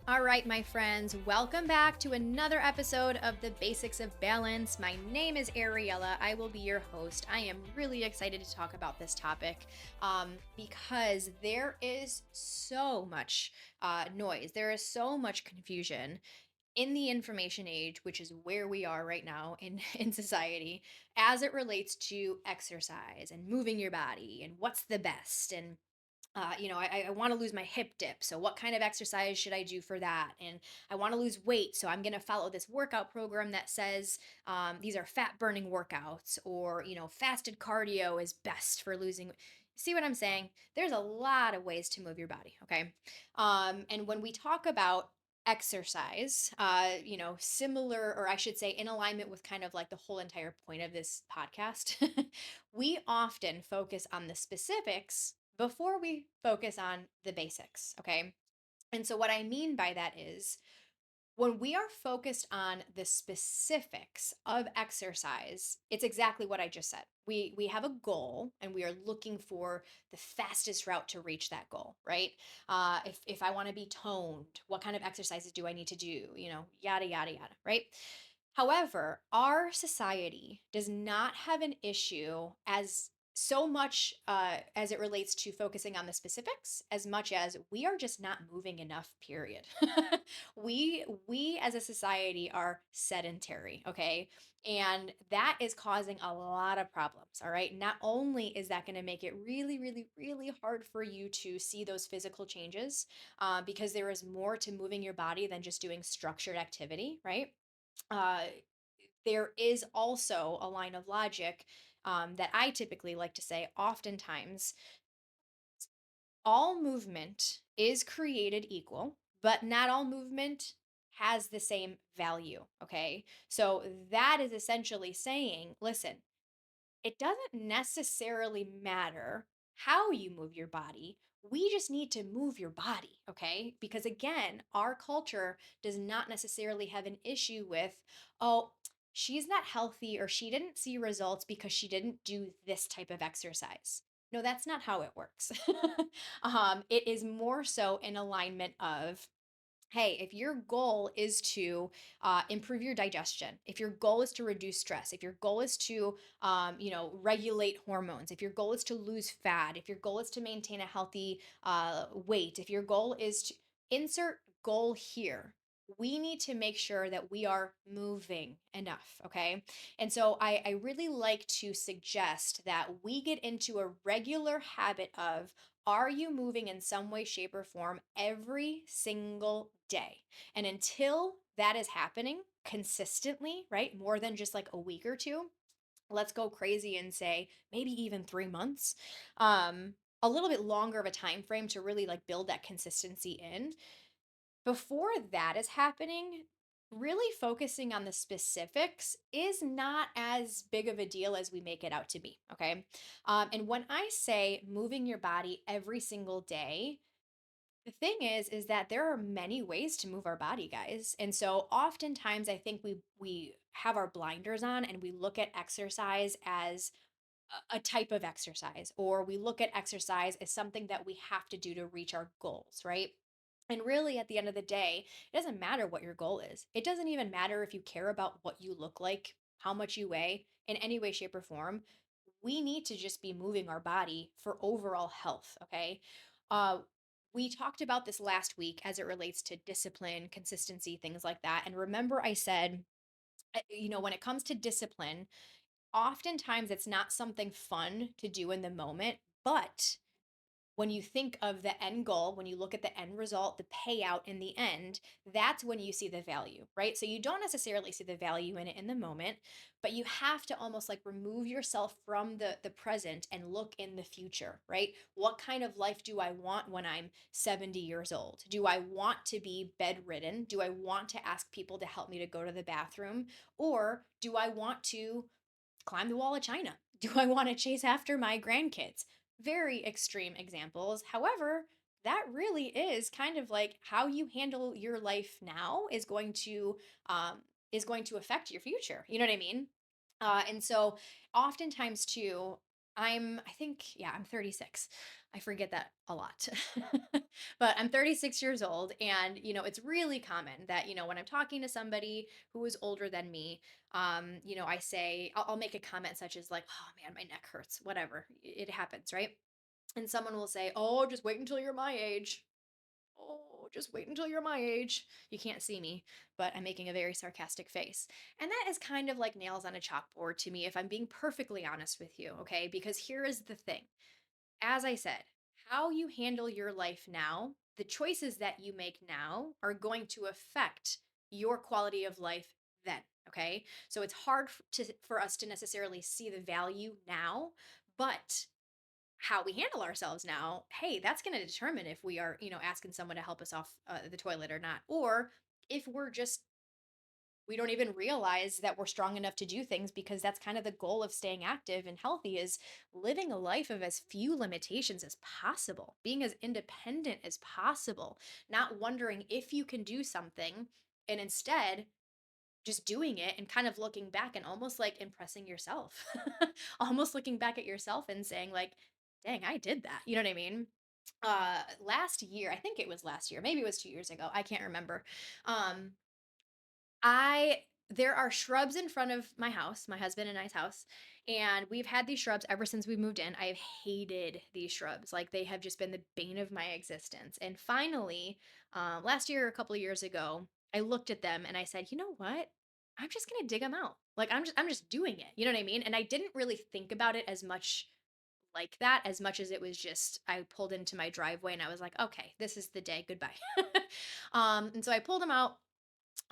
All right, my friends, welcome back to another episode of the Basics of Balance. My name is Ariella. I will be your host. I am really excited to talk about this topic because there is so much noise, there is so much confusion in the information age, which is where we are right now in, in society, as it relates to exercise and moving your body and what's the best. And I want to lose my hip dip. So, what kind of exercise should I do for that? And I want to lose weight. So, I'm going to follow this workout program that says these are fat burning workouts, or, fasted cardio is best for losing. See what I'm saying? There's a lot of ways to move your body. Okay. And when we talk about exercise, similar, or I should say, in alignment with kind of like the whole entire point of this podcast, we often focus on the specifics before we focus on the basics. Okay. And so, what I mean by that is when we are focused on the specifics of exercise, it's exactly what I just said. We have a goal and we are looking for the fastest route to reach that goal, right? If I want to be toned, what kind of exercises do I need to do? Yada yada yada, right? However, our society does not have an issue as so much as it relates to focusing on the specifics as much as we are just not moving enough, period. We as a society are sedentary, okay? And that is causing a lot of problems, all right? Not only is that going to make it really, really, really hard for you to see those physical changes, because there is more to moving your body than just doing structured activity, right? uh, there is also a line of logic that I typically like to say oftentimes all movement is created equal, but not all movement has the same value. Okay. So that is essentially saying, listen, it doesn't necessarily matter how you move your body. We just need to move your body, okay? Because again, our culture does not necessarily have an issue with, oh, she's not healthy or she didn't see results because she didn't do this type of exercise. No, that's not how it works. It is more so in alignment of, hey, if your goal is to improve your digestion, if your goal is to reduce stress, if your goal is to, regulate hormones, if your goal is to lose fat, if your goal is to maintain a healthy weight, if your goal is to insert goal here, we need to make sure that we are moving enough. Okay. And so I really like to suggest that we get into a regular habit of, are you moving in some way, shape, or form every single day? And until that is happening consistently, right? More than just like a week or two, let's go crazy and say maybe even 3 months. A little bit longer of a time frame to really like build that consistency in. Before that is happening, really focusing on the specifics is not as big of a deal as we make it out to be. Okay. And when I say moving your body every single day, the thing is that there are many ways to move our body, guys. And so oftentimes I think we have our blinders on and we look at exercise as a type of exercise, or we look at exercise as something that we have to do to reach our goals, right? And really, at the end of the day, it doesn't matter what your goal is. It doesn't even matter if you care about what you look like, how much you weigh, in any way, shape, or form. We need to just be moving our body for overall health, okay? Uh, we talked about this last week as it relates to discipline, consistency, things like that. And remember, I said, when it comes to discipline, oftentimes it's not something fun to do in the moment, but when you think of the end goal, when you look at the end result, the payout in the end, that's when you see the value, right? So you don't necessarily see the value in it in the moment, but you have to almost like remove yourself from the present and look in the future, right? What kind of life do I want when I'm 70 years old? Do I want to be bedridden? Do I want to ask people to help me to go to the bathroom? Or do I want to climb the wall of China? Do I want to chase after my grandkids? Very extreme examples. However, that really is kind of like how you handle your life now um, is going to affect your future. You know what I mean? And so, oftentimes too, I think, yeah, I'm 36. I forget that a lot. But I'm 36 years old, and it's really common that, when I'm talking to somebody who is older than me, I say I'll make a comment such as like, "Oh man, my neck hurts," whatever. It happens, right? And someone will say, "Oh, just wait until you're my age." Oh, just wait until you're my age. You can't see me, but I'm making a very sarcastic face. And that is kind of like nails on a chalkboard to me, if I'm being perfectly honest with you, okay? Because here is the thing, as I said, how you handle your life now, the choices that you make now are going to affect your quality of life then. Okay. So it's hard for us to necessarily see the value now, but how we handle ourselves now, hey, that's going to determine if we are, asking someone to help us off the toilet or not, or if we don't even realize that we're strong enough to do things, because that's kind of the goal of staying active and healthy, is living a life of as few limitations as possible, being as independent as possible, not wondering if you can do something, and instead just doing it and kind of looking back and almost like impressing yourself. Almost looking back at yourself and saying like, "Dang, I did that." You know what I mean? Last year, I think it was last year, maybe it was 2 years ago, I can't remember. Um I There are shrubs in front of my house, my husband and I's house, and we've had these shrubs ever since we moved in. I've hated these shrubs. Like, they have just been the bane of my existence. And finally, last year, a couple of years ago, I looked at them and I said, "You know what? I'm just gonna dig them out. Like, I'm just doing it." You know what I mean? And I didn't really think about it as much like that, as much as it was just I pulled into my driveway and I was like, "Okay, this is the day. Goodbye." And so I pulled them out.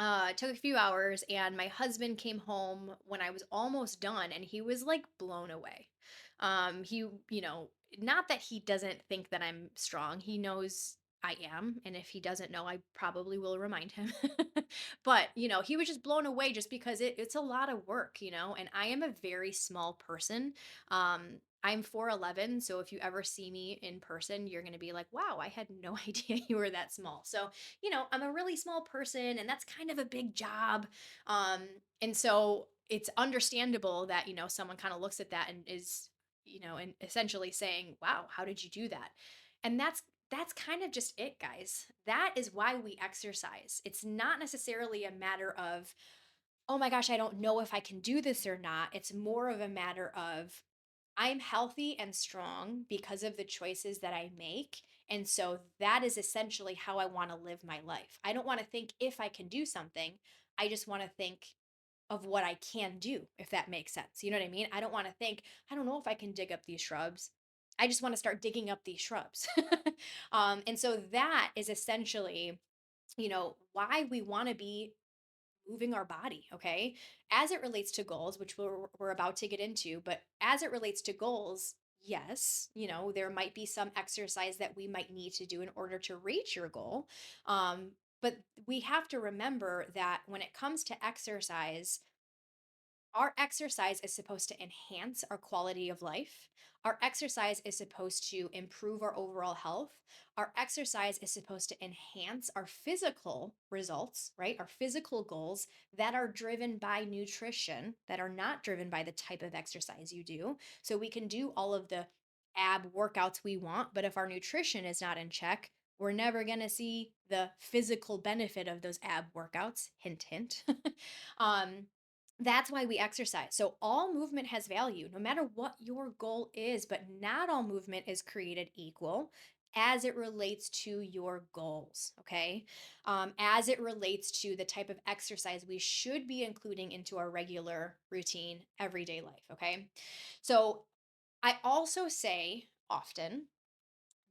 It took a few hours, and my husband came home when I was almost done, and he was like blown away. He, not that he doesn't think that I'm strong. He knows I am, and if he doesn't know, I probably will remind him. But he was just blown away, just because it's a lot of work, and I am a very small person. I'm 4'11", so if you ever see me in person, you're going to be like, "Wow, I had no idea you were that small." So I'm a really small person, and that's kind of a big job. Um, and so it's understandable that, someone kind of looks at that and is, and essentially saying, "Wow, how did you do that?" And that's kind of just it, guys. That is why we exercise. It's not necessarily a matter of, "Oh my gosh, I don't know if I can do this or not." It's more of a matter of, I'm healthy and strong because of the choices that I make. And so that is essentially how I want to live my life. I don't want to think if I can do something. I just want to think of what I can do, if that makes sense. You know what I mean? I don't want to think, I don't know if I can dig up these shrubs. I just want to start digging up these shrubs. And so that is essentially, why we want to be moving our body, okay? As it relates to goals, which we're about to get into, but as it relates to goals, yes, there might be some exercise that we might need to do in order to reach your goal. But we have to remember that when it comes to exercise, our exercise is supposed to enhance our quality of life. Our exercise is supposed to improve our overall health. Our exercise is supposed to enhance our physical results, right? Our physical goals that are driven by nutrition, that are not driven by the type of exercise you do. So we can do all of the ab workouts we want, but if our nutrition is not in check, we're never going to see the physical benefit of those ab workouts. Hint, hint. um, that's why we exercise. So all movement has value, no matter what your goal is, but not all movement is created equal as it relates to your goals, okay? As it relates to the type of exercise we should be including into our regular routine, everyday life, okay? So I also say often,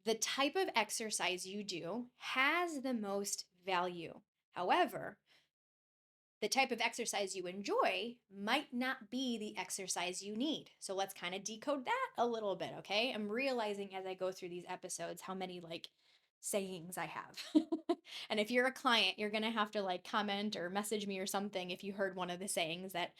the type of exercise you do has the most value. However, the type of exercise you enjoy might not be the exercise you need. So let's kind of decode that a little bit, okay? I'm realizing as I go through these episodes how many like sayings I have. And if you're a client, you're going to have to like comment or message me or something if you heard one of the sayings that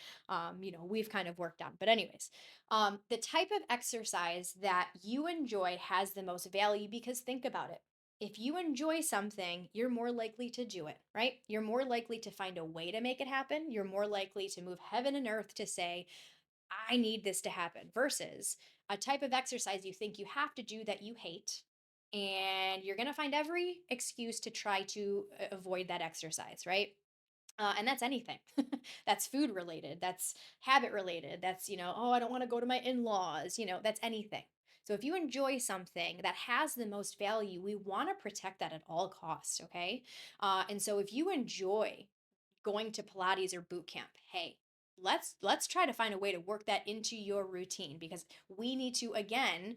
we've kind of worked on. But anyways, the type of exercise that you enjoy has the most value, because think about it. If you enjoy something, you're more likely to do it, right? You're more likely to find a way to make it happen. You're more likely to move heaven and earth to say, "I need this to happen," versus a type of exercise you think you have to do that you hate, and you're going to find every excuse to try to avoid that exercise, right? And that's anything. That's food related. That's habit related. That's, oh, I don't want to go to my in laws. That's anything. So if you enjoy something that has the most value, we want to protect that at all costs. Okay. And so if you enjoy going to Pilates or boot camp, hey, let's try to find a way to work that into your routine, because we need to again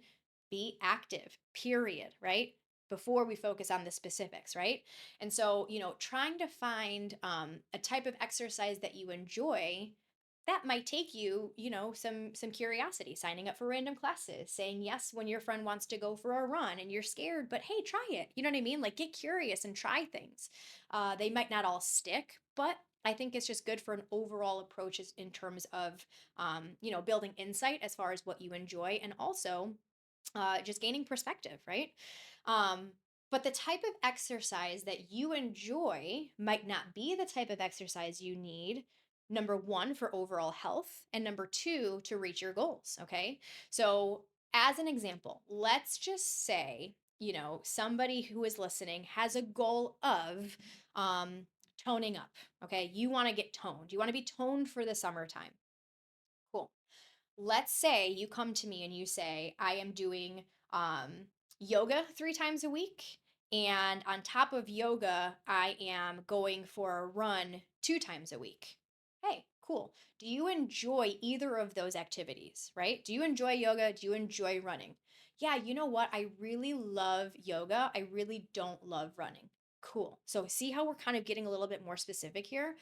be active, period, right? Before we focus on the specifics, right? And so, trying to find a type of exercise that you enjoy, that might take you, some curiosity, signing up for random classes, saying yes when your friend wants to go for a run and you're scared, but hey, try it. You know what I mean? Like, get curious and try things. They might not all stick, but I think it's just good for an overall approach in terms of, building insight as far as what you enjoy, and also just gaining perspective, right? Um, but the type of exercise that you enjoy might not be the type of exercise you need. Number one, for overall health, and number two, to reach your goals. Okay. So, as an example, let's just say, somebody who is listening has a goal of toning up. Okay. You want to get toned, you want to be toned for the summertime. Cool. Let's say you come to me and you say, I am doing yoga 3 times a week. And on top of yoga, I am going for a run 2 times a week. Hey, cool. Do you enjoy either of those activities, right? Do you enjoy yoga? Do you enjoy running? Yeah, you know what? I really love yoga. I really don't love running. Cool. So, see how we're kind of getting a little bit more specific here?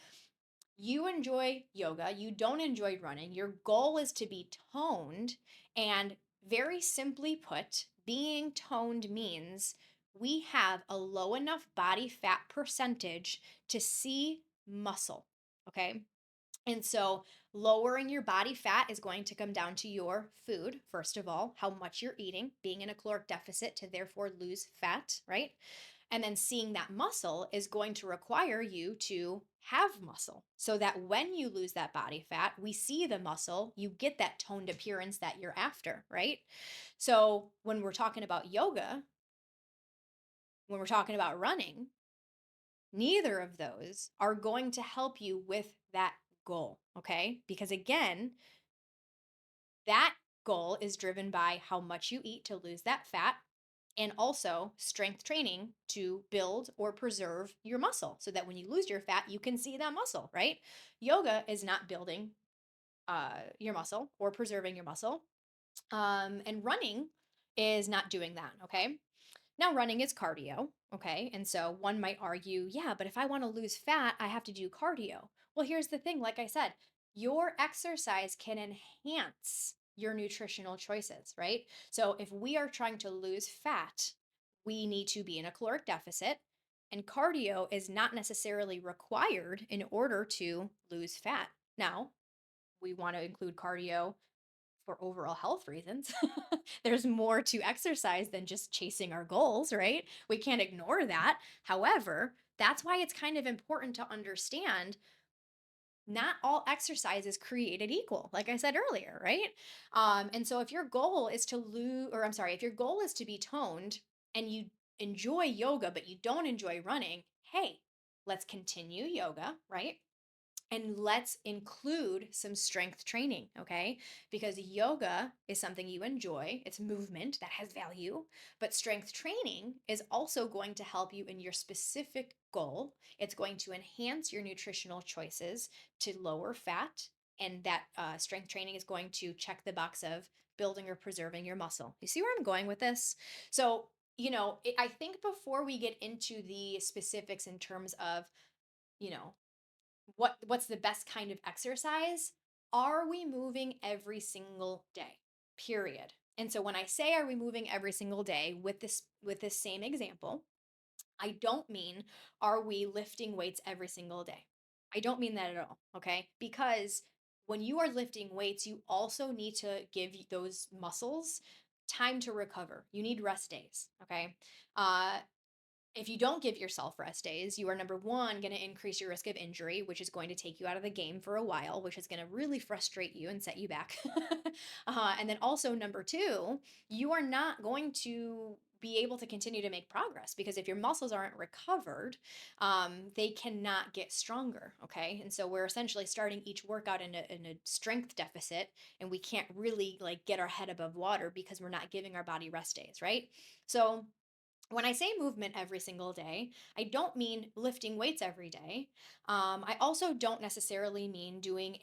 You enjoy yoga, you don't enjoy running, your goal is to be toned. And very simply put, being toned means we have a low enough body fat percentage to see muscle. Okay. And so, lowering your body fat is going to come down to your food, first of all, how much you're eating, being in a caloric deficit to therefore lose fat, right? And then seeing that muscle is going to require you to have muscle, so that when you lose that body fat, we see the muscle, you get that toned appearance that you're after, right? So when we're talking about yoga, when we're talking about running, neither of those are going to help you with that goal, okay? Because again, that goal is driven by how much you eat to lose that fat, and also strength training to build or preserve your muscle, so that when you lose your fat, you can see that muscle, right? Yoga is not building your muscle or preserving your muscle. And running is not doing that, okay? Now, running is cardio, okay? And so one might argue, yeah, but if I want to lose fat, I have to do cardio. Well, here's the thing, like I said, your exercise can enhance your nutritional choices, right? So if we are trying to lose fat, we need to be in a caloric deficit, and cardio is not necessarily required in order to lose fat. Now, we want to include cardio for overall health reasons. There's more to exercise than just chasing our goals, right? We can't ignore that. However, that's why it's kind of important to understand not all exercise is created equal, like I said earlier, right? And so if your goal is to lose, or I'm sorry, if your goal is to be toned and you enjoy yoga, but you don't enjoy running, hey, let's continue yoga, right? And let's include some strength training, okay? Because yoga is something you enjoy, it's movement that has value, but strength training is also going to help you in your specific goal. It's going to enhance your nutritional choices to lower fat, and that strength training is going to check the box of building or preserving your muscle. You see where I'm going with this? So, I think before we get into the specifics in terms of, you know, what's the best kind of exercise, are we moving every single day, period? And so when I say are we moving every single day, with this same example, I don't mean are we lifting weights every single day. I don't mean that at all, okay? Because when you are lifting weights, you also need to give those muscles time to recover. You need rest days, okay? If you don't give yourself rest days, you are number one, going to increase your risk of injury, which is going to take you out of the game for a while, which is going to really frustrate you and set you back. And then also, number two, you are not going to be able to continue to make progress because if your muscles aren't recovered, they cannot get stronger. Okay. And so we're essentially starting each workout in a strength deficit, and we can't really like get our head above water because we're not giving our body rest days. Right. So, when I say movement every single day, I don't mean lifting weights every day. I also don't necessarily mean doing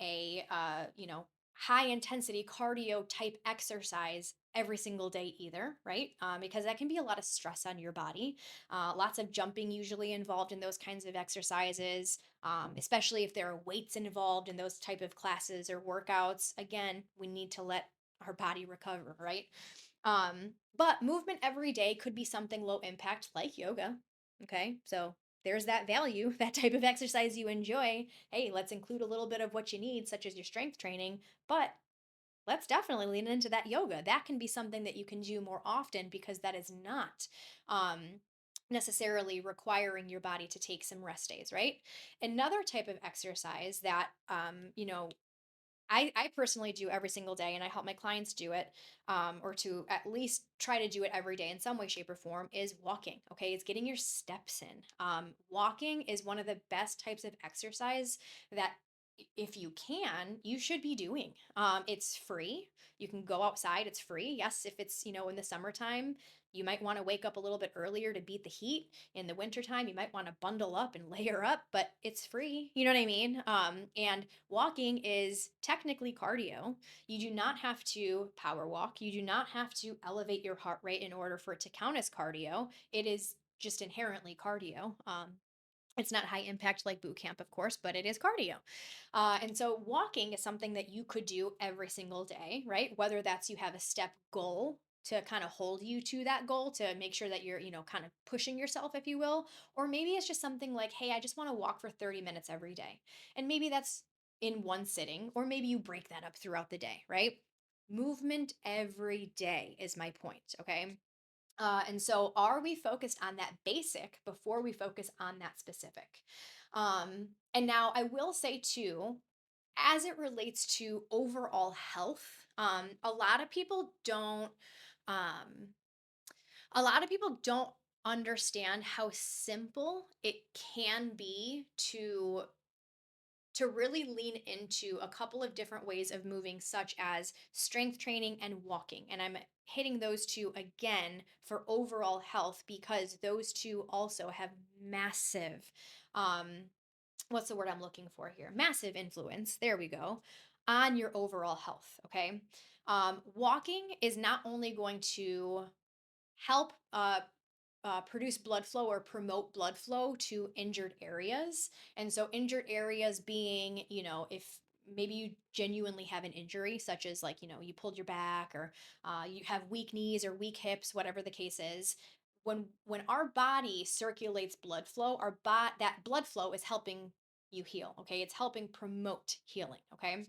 high intensity cardio type exercise every single day either, right? Because that can be a lot of stress on your body. Lots of jumping usually involved in those kinds of exercises, especially if there are weights involved in those type of classes or workouts. Again, we need to let our body recover, right? But movement every day could be something low impact like yoga. Okay. So there's that value, that type of exercise you enjoy. Hey, let's include a little bit of what you need, such as your strength training, but let's definitely lean into that yoga. That can be something that you can do more often because that is not um, necessarily requiring your body to take some rest days, right? Another type of exercise that, I personally do every single day, and I help my clients do it, or to at least try to do it every day in some way, shape, or form, is walking. Okay. It's getting your steps in. Walking is one of the best types of exercise that, if you can, you should be doing. It's free. You can go outside, it's free. Yes, if it's, in the summertime, you might want to wake up a little bit earlier to beat the heat. In the wintertime, you might want to bundle up and layer up, but it's free. You know what I mean? And walking is technically cardio. You do not have to power walk. You do not have to elevate your heart rate in order for it to count as cardio. It is just inherently cardio. It's not high impact like boot camp, of course, but it is cardio. And so walking is something that you could do every single day, right? Whether that's you have a step goal to kind of hold you to that goal to make sure that you're, kind of pushing yourself, if you will. Or maybe it's just something like, hey, I just want to walk for 30 minutes every day. And maybe that's in one sitting, or maybe you break that up throughout the day, right? Movement every day is my point. Okay. And so, are we focused on that basic before we focus on that specific? And now, I will say too, as it relates to overall health, a lot of people don't. Um, a lot of people don't understand how simple it can be to really lean into a couple of different ways of moving, such as strength training and walking. And I'm hitting those two again for overall health because those two also have massive, um, what's the word I'm looking for here? Massive influence. There we go. On your overall health. Okay. Walking is not only going to help produce blood flow or promote blood flow to injured areas. And so, injured areas being, if maybe you genuinely have an injury, such as like, you pulled your back or you have weak knees or weak hips, whatever the case is. When our body circulates blood flow, that blood flow is helping you heal. Okay, it's helping promote healing. Okay,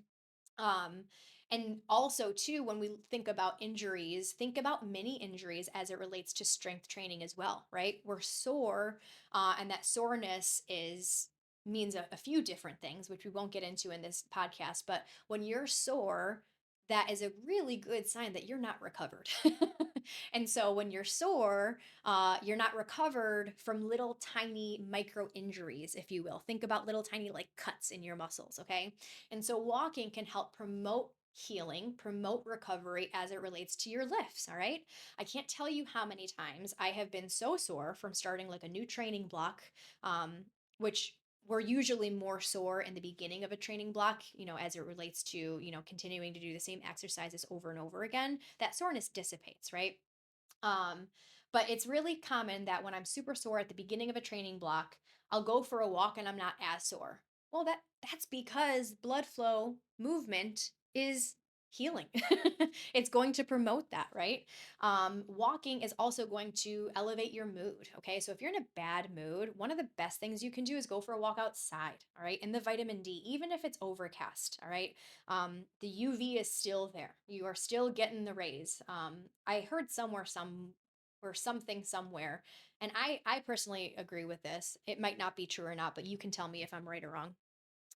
um, and also, too, when we think about injuries, think about mini injuries as it relates to strength training as well, right? We're sore, and that soreness means a few different things, which we won't get into in this podcast. But when you're sore, that is a really good sign that you're not recovered. And so when you're sore, you're not recovered from little tiny micro injuries, if you will. Think about little tiny like cuts in your muscles, okay? And so walking can help promote healing, promote recovery as it relates to your lifts. All right. I can't tell you how many times I have been so sore from starting like a new training block, um, which we're usually more sore in the beginning of a training block, as it relates to, continuing to do the same exercises over and over again. That soreness dissipates, right? Um, but it's really common that when I'm super sore at the beginning of a training block, I'll go for a walk and I'm not as sore. Well, that's because blood flow movement is healing. It's going to promote that, right? Walking is also going to elevate your mood. Okay, so if you're in a bad mood, one of the best things you can do is go for a walk outside. All right, in the vitamin D, even if it's overcast. All right, the UV is still there. You are still getting the rays. I heard somewhere, or something somewhere. And I personally agree with this. It might not be true or not, but you can tell me if I'm right or wrong.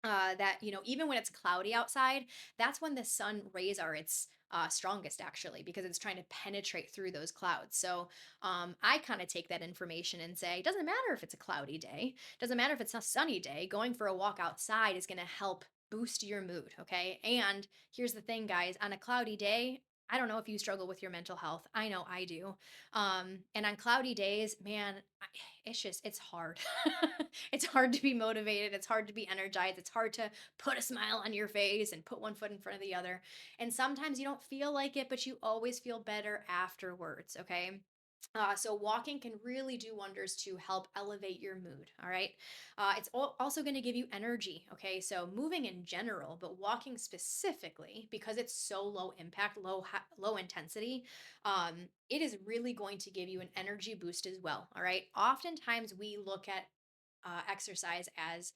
That even when it's cloudy outside, that's when the sun rays are its strongest, actually, because it's trying to penetrate through those clouds. So I kind of take that information and say, it doesn't matter if it's a cloudy day, doesn't matter if it's a sunny day. Going for a walk outside is going to help boost your mood. Okay, and here's the thing, guys: on a cloudy day, I don't know if you struggle with your mental health. I know I do. And on cloudy days, man, it's hard. It's hard to be motivated. It's hard to be energized. It's hard to put a smile on your face and put one foot in front of the other. And sometimes you don't feel like it, but you always feel better afterwards. Okay. So walking can really do wonders to help elevate your mood. All right. It's also going to give you energy. Okay. So moving in general, but walking specifically, because it's so low impact, low intensity, it is really going to give you an energy boost as well. All right. Oftentimes we look at exercise as,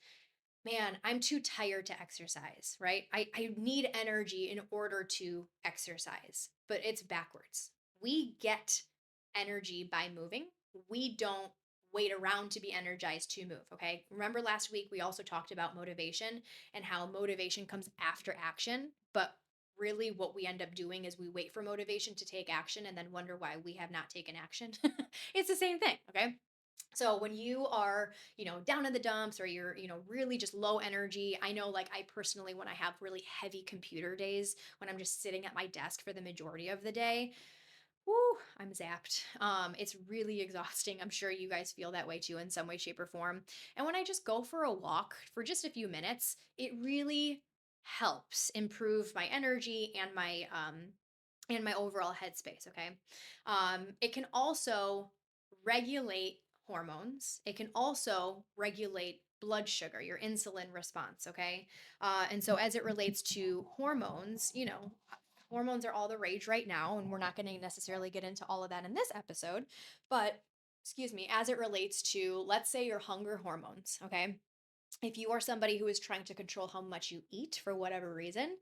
man, I'm too tired to exercise, right? I need energy in order to exercise, but it's backwards. We get energy by moving. We don't wait around to be energized to move. Okay. Remember last week, we also talked about motivation and how motivation comes after action. But really, what we end up doing is we wait for motivation to take action and then wonder why we have not taken action. It's the same thing. Okay. So when you are, down in the dumps, or you're, really just low energy, I know, like, I personally, when I have really heavy computer days, when I'm just sitting at my desk for the majority of the day, whoo, I'm zapped. It's really exhausting. I'm sure you guys feel that way too in some way, shape, or form. And when I just go for a walk for just a few minutes, it really helps improve my energy and my overall headspace. Okay. It can also regulate hormones. It can also regulate blood sugar, your insulin response. Okay. And so as it relates to hormones, hormones are all the rage right now, and we're not going to necessarily get into all of that in this episode. But excuse me, as it relates to, let's say, your hunger hormones. Okay. If you are somebody who is trying to control how much you eat for whatever reason,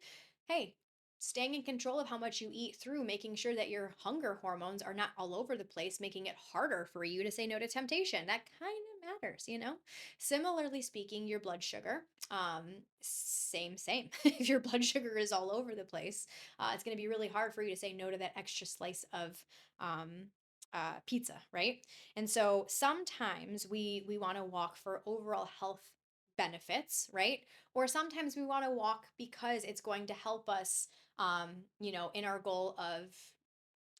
hey, staying in control of how much you eat through making sure that your hunger hormones are not all over the place, making it harder for you to say no to temptation. That kind of matters. Similarly speaking, your blood sugar, same. If your blood sugar is all over the place, it's going to be really hard for you to say no to that extra slice of um, pizza, right? And so sometimes we want to walk for overall health benefits, right? Or sometimes we want to walk because it's going to help us, in our goal of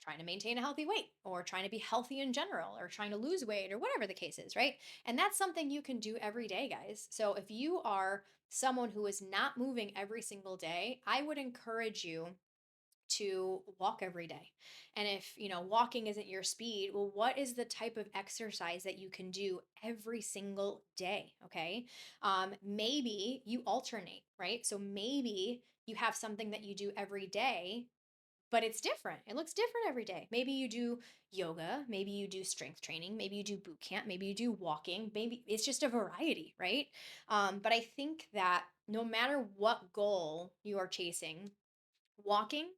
trying to maintain a healthy weight, or trying to be healthy in general, or trying to lose weight, or whatever the case is, right? And that's something you can do every day, guys. So if you are someone who is not moving every single day, I would encourage you to walk every day. And if, walking isn't your speed, well, what is the type of exercise that you can do every single day? Okay. Maybe you alternate, right? So maybe you have something that you do every day, but it's different. It looks different every day. Maybe you do yoga, maybe you do strength training, maybe you do boot camp, maybe you do walking, maybe it's just a variety, right? But I think that no matter what goal you are chasing, walking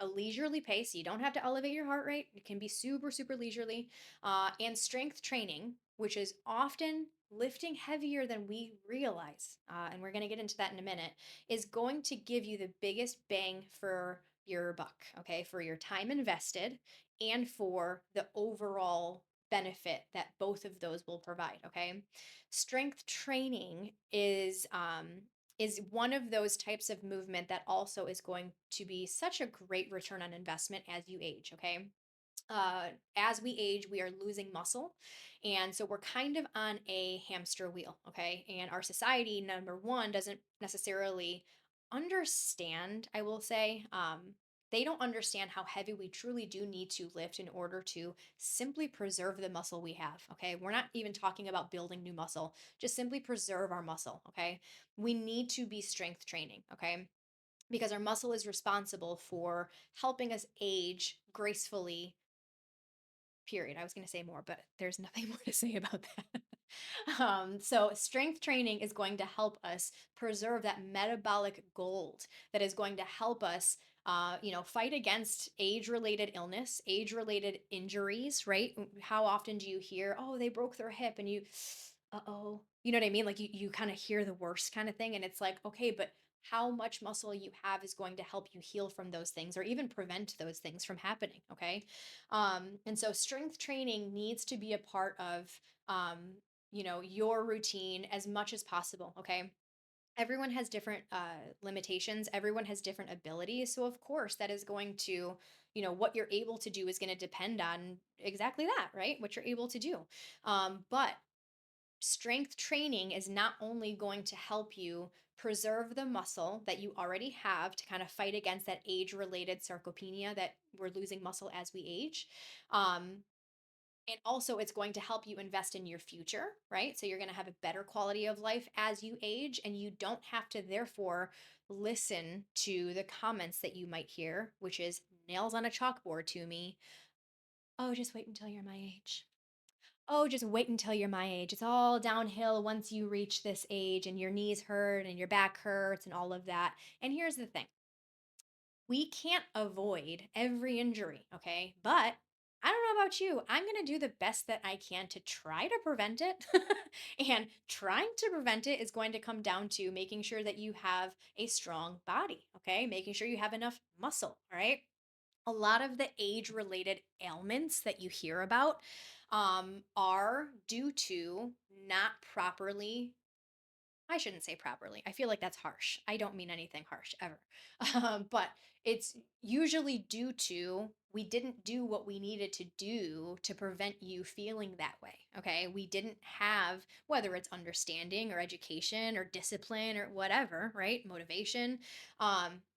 a leisurely pace. You don't have to elevate your heart rate. It can be super, super leisurely. And strength training, which is often lifting heavier than we realize, and we're going to get into that in a minute, is going to give you the biggest bang for your buck, okay, for your time invested and for the overall benefit that both of those will provide, okay? Strength training is one of those types of movement that also is going to be such a great return on investment as you age, okay? As we age, we are losing muscle. And so we're kind of on a hamster wheel, okay? And our society, number one, doesn't necessarily understand, I will say. They don't understand how heavy we truly do need to lift in order to simply preserve the muscle we have, okay? We're not even talking about building new muscle, just simply preserve our muscle, okay? We need to be strength training, okay? Because our muscle is responsible for helping us age gracefully, period. I was going to say more, but there's nothing more to say about that. So, strength training is going to help us preserve that metabolic gold that is going to help us fight against age related illness, age related injuries, right? How often do you hear, oh, they broke their hip and you, uh-oh, you know what I mean? Like you kind of hear the worst kind of thing. And it's like, okay, but how much muscle you have is going to help you heal from those things or even prevent those things from happening. Okay. And so strength training needs to be a part of, your routine as much as possible. Okay. Everyone has different limitations, everyone has different abilities, so of course that is going to, what you're able to do is going to depend on exactly that, right? What you're able to do. But strength training is not only going to help you preserve the muscle that you already have to kind of fight against that age related sarcopenia, that we're losing muscle as we age. um, and also, it's going to help you invest in your future, right? So you're going to have a better quality of life as you age, and you don't have to, therefore, listen to the comments that you might hear, which is nails on a chalkboard to me. Oh, just wait until you're my age. Oh, just wait until you're my age. It's all downhill once you reach this age, and your knees hurt, and your back hurts, and all of that. And here's the thing, we can't avoid every injury, okay? But I don't know about you. I'm going to do the best that I can to try to prevent it. And trying to prevent it is going to come down to making sure that you have a strong body, okay? Making sure you have enough muscle, all right? A lot of the age related ailments that you hear about are due to not properly, I shouldn't say properly. I feel like that's harsh. I don't mean anything harsh ever. But it's usually due to we didn't do what we needed to do to prevent you feeling that way. Okay. We didn't have, whether it's understanding or education or discipline or whatever, right? Motivation.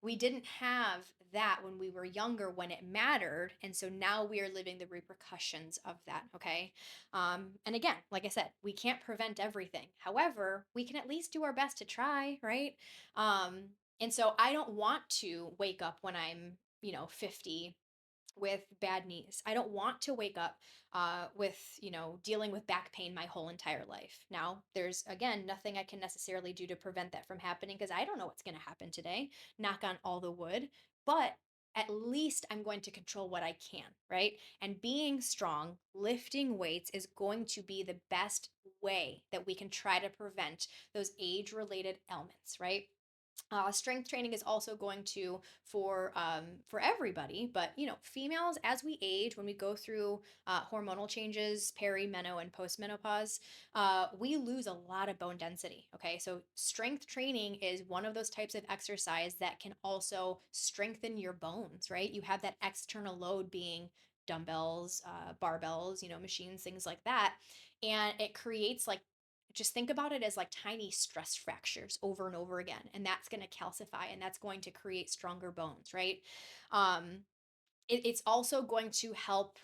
We didn't have that when we were younger when it mattered. And so now we are living the repercussions of that. Okay. And again, like I said, we can't prevent everything. However, we can at least do our best to try, right? Um, and so I don't want to wake up when I'm, 50 with bad knees. I don't want to wake up with, dealing with back pain my whole entire life. Now, there's, again, nothing I can necessarily do to prevent that from happening because I don't know what's going to happen today. Knock on all the wood. But at least I'm going to control what I can, right? And being strong, lifting weights is going to be the best way that we can try to prevent those age related ailments, right? Strength training is also going to for everybody, but females as we age, when we go through hormonal changes, meno, and postmenopause, we lose a lot of bone density. Okay, so strength training is one of those types of exercise that can also strengthen your bones. Right, you have that external load being dumbbells, barbells, machines, things like that, and it creates like, just think about it as like tiny stress fractures over and over again, and that's going to calcify and that's going to create stronger bones, right? um it's also going to help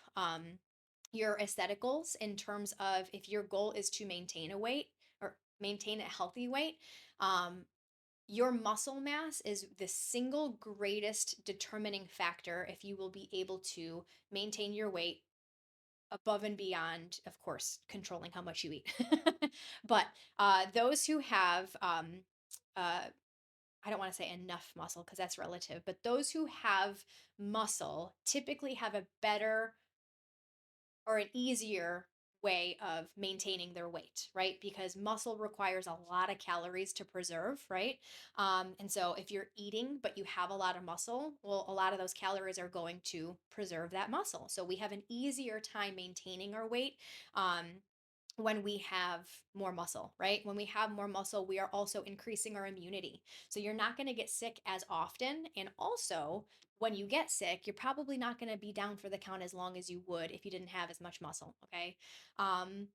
your aestheticals in terms of if your goal is to maintain a weight or maintain a healthy weight. Your muscle mass is the single greatest determining factor if you will be able to maintain your weight, above and beyond, of course, controlling how much you eat. But those who have, uh, I don't want to say enough muscle because that's relative, but those who have muscle typically have a better or an easier way of maintaining their weight, right? Because muscle requires a lot of calories to preserve, right? And so if you're eating but you have a lot of muscle, well, a lot of those calories are going to preserve that muscle. So we have an easier time maintaining our weight. When we have more muscle, right? When we have more muscle, we are also increasing our immunity. So you're not going to get sick as often. And also, when you get sick, you're probably not going to be down for the count as long as you would if you didn't have as much muscle. Okay. Um,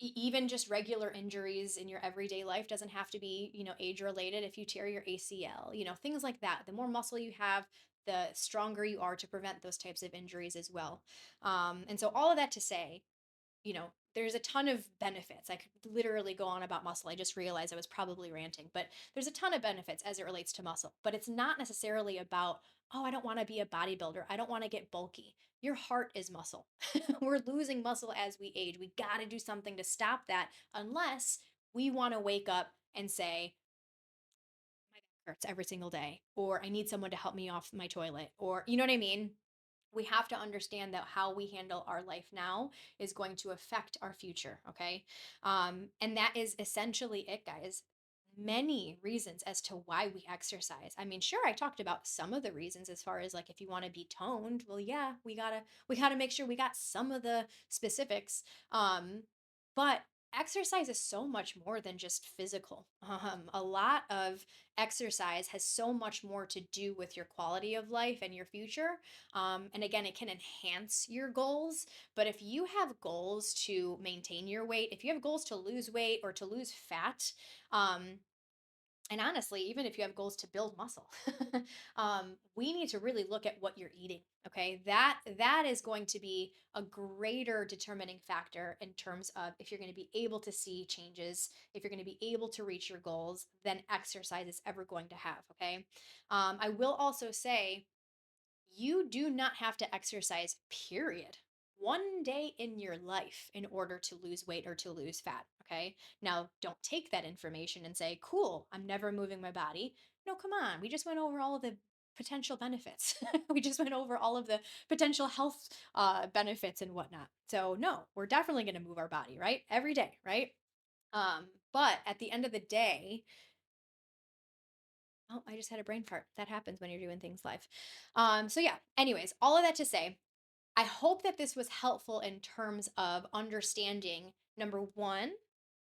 Even just regular injuries in your everyday life doesn't have to be, age related. If you tear your ACL, things like that, the more muscle you have, the stronger you are to prevent those types of injuries as well. And so, all of that to say, there's a ton of benefits. I could literally go on about muscle. I just realized I was probably ranting, but there's a ton of benefits as it relates to muscle. But it's not necessarily about, oh, I don't want to be a bodybuilder. I don't want to get bulky. Your heart is muscle. We're losing muscle as we age. We got to do something to stop that unless we want to wake up and say, hurts every single day, or I need someone to help me off my toilet, or you know what I mean? We have to understand that how we handle our life now is going to affect our future. Okay. And that is essentially it, guys. Many reasons as to why we exercise. I mean, sure, I talked about some of the reasons as far as like if you want to be toned, well, yeah, we gotta make sure we got some of the specifics. But exercise is so much more than just physical. A lot of exercise has so much more to do with your quality of life and your future. And again, it can enhance your goals. But if you have goals to maintain your weight, if you have goals to lose weight or to lose fat, um, and honestly, even if you have goals to build muscle, we need to really look at what you're eating. Okay, that is going to be a greater determining factor in terms of if you're going to be able to see changes, if you're going to be able to reach your goals, than exercise is ever going to have. Okay, I will also say you do not have to exercise, period. One day in your life in order to lose weight or to lose fat. Okay. Now, don't take that information and say, cool, I'm never moving my body. No, come on. We just went over all of the potential benefits. We just went over all of the potential health benefits and whatnot. So, no, we're definitely going to move our body, right? Every day, right? But at the end of the day, oh, I just had a brain fart. That happens when you're doing things live. So yeah, anyways, all of that to say, I hope that this was helpful in terms of understanding number one,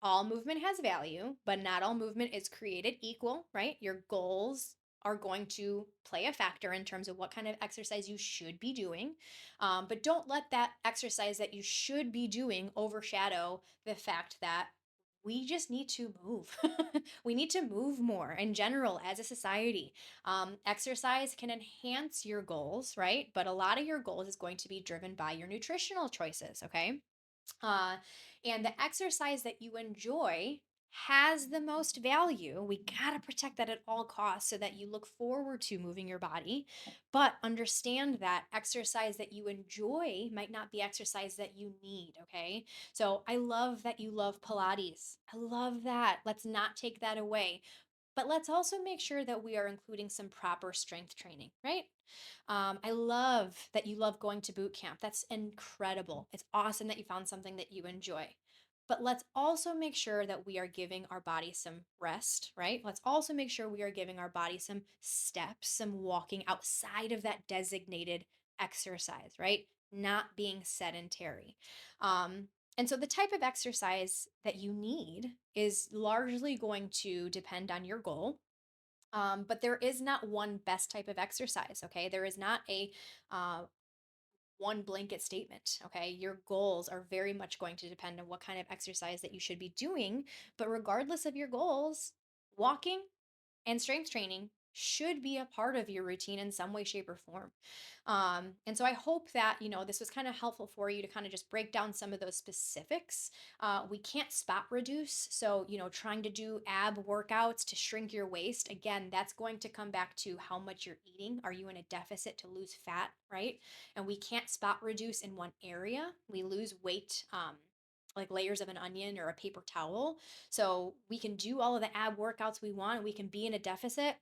all movement has value, but not all movement is created equal, right? Your goals are going to play a factor in terms of what kind of exercise you should be doing. But don't let that exercise that you should be doing overshadow the fact that we just need to move. We need to move more in general as a society. Exercise can enhance your goals, right? But a lot of your goals is going to be driven by your nutritional choices, okay? uh, and the exercise that you enjoy has the most value. We got to protect that at all costs so that you look forward to moving your body. But understand that exercise that you enjoy might not be exercise that you need. Okay. So I love that you love Pilates. I love that. Let's not take that away. But let's also make sure that we are including some proper strength training, right? I love that you love going to boot camp. That's incredible. It's awesome that you found something that you enjoy. But let's also make sure that we are giving our body some rest, right? Let's also make sure we are giving our body some steps, some walking outside of that designated exercise, right? Not being sedentary. And so the type of exercise that you need is largely going to depend on your goal. But there is not one best type of exercise. Okay. There is not a uh, one blanket statement. Okay. Your goals are very much going to depend on what kind of exercise that you should be doing. But regardless of your goals, walking and strength training should be a part of your routine in some way, shape, or form. And so I hope that, this was kind of helpful for you to kind of just break down some of those specifics. We can't spot reduce. So, trying to do ab workouts to shrink your waist, again, that's going to come back to how much you're eating. Are you in a deficit to lose fat, right? And we can't spot reduce in one area. We lose weight. Like layers of an onion or a paper towel. So we can do all of the ab workouts we want. We can be in a deficit,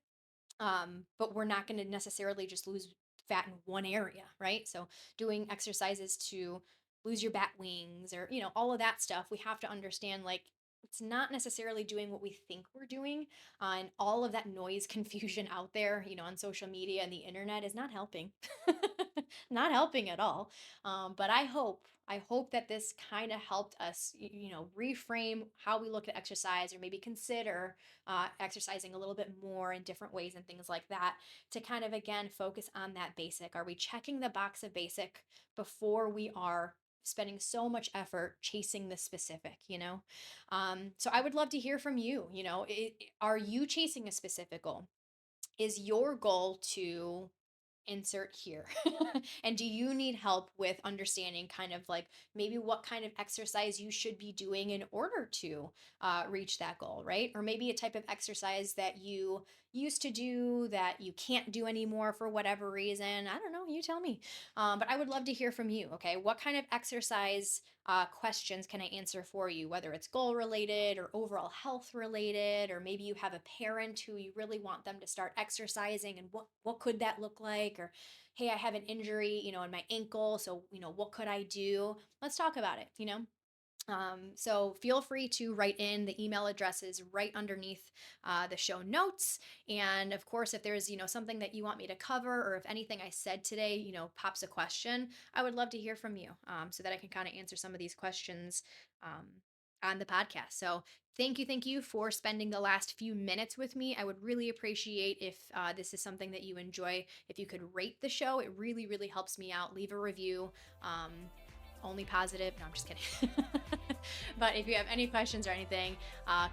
but we're not going to necessarily just lose fat in one area, right? So doing exercises to lose your bat wings or, all of that stuff, we have to understand like it's not necessarily doing what we think we're doing. And all of that noise confusion out there, on social media and the internet is not helping. Not helping at all. But I hope that this kind of helped us, reframe how we look at exercise or maybe consider exercising a little bit more in different ways and things like that to kind of again focus on that basic. Are we checking the box of basic before we are spending so much effort chasing the specific, so I would love to hear from you. Are you chasing a specific goal? Is your goal to insert here? And do you need help with understanding kind of like maybe what kind of exercise you should be doing in order to reach that goal, right? Or maybe a type of exercise that you used to do that you can't do anymore for whatever reason. I don't know. You tell me. But I would love to hear from you. Okay. What kind of exercise questions can I answer for you, whether it's goal related or overall health related, or maybe you have a parent who you really want them to start exercising and what could that look like? Or hey, I have an injury, in my ankle, so what could I do? Let's talk about it. So feel free to write in the email addresses right underneath the show notes. And of course, if there's, something that you want me to cover, or if anything I said today, pops a question, I would love to hear from you, so that I can kind of answer some of these questions um, on the podcast. So thank you for spending the last few minutes with me. I would really appreciate if this is something that you enjoy, if you could rate the show. It really, really helps me out. Leave a review. Only positive. No, I'm just kidding. But if you have any questions or anything,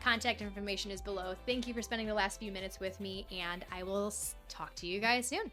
contact information is below. Thank you for spending the last few minutes with me, and I will talk to you guys soon.